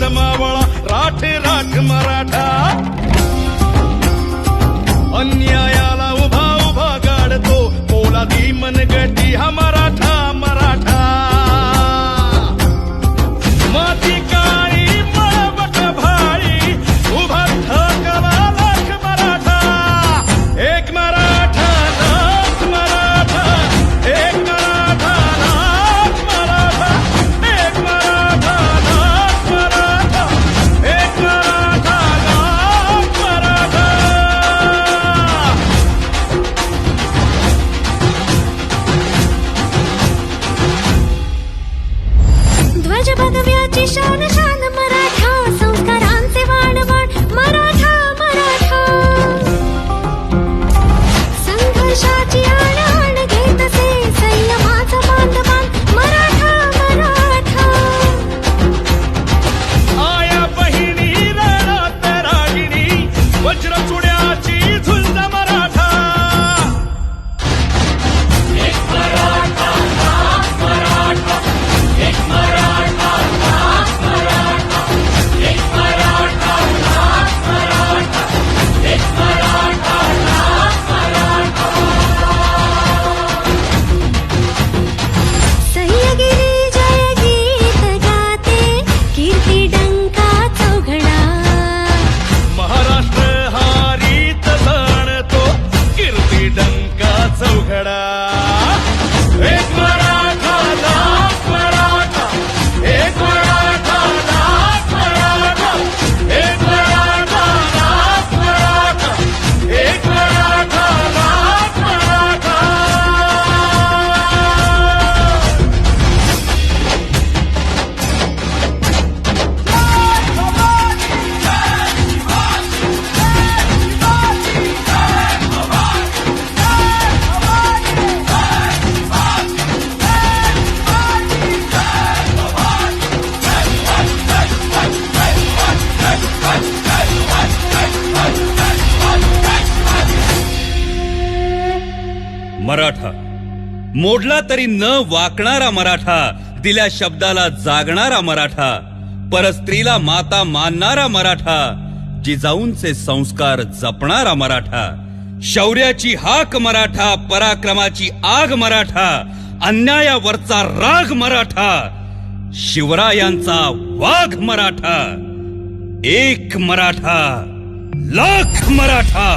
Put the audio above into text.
हात मावळा राठ राठ मराठा अन्यायाला उभा उभा गाडतो पोलादी मनगटी हा मराठा मराठा माती काळी मळवट भाळी उभा ठाकवा लाख मराठा एक मराठा लाख मराठा एक मराठा लाख मराठा एक मराठा लाख मराठा एक मराठा लाख मराठा ध्वज भगव्याची शान शान मराठा संस्कारांचे वाण वाण मराठा मराठा संघर्षाची आण आण घेत असे संयमाचा बांधवान मराठा मराठा आया बहिणी रणात रागिणी वज्रचुड्याची झुंज मराठा सह्यगिरी जय गीत गाते कीर्ती डंका चौघडा महाराष्ट्र हारीत जाणतो कीर्ती डंका चौघडा एक मराठा लाख मराठा एक मराठा लाख मराठा एक मराठा लाख मराठा एक मराठा लाख मराठा मराठा मोडला तरी न वाकणारा मराठा दिल्या शब्दाला जागणारा मराठा परस्त्रीला माता मानणारा मराठा जिजाऊंचे संस्कार जपणारा मराठा शौर्याची हाक मराठा पराक्रमाची आग मराठा अन्यायावरचा राग मराठा शिवरायांचा वाघ मराठा एक मराठा लाख मराठा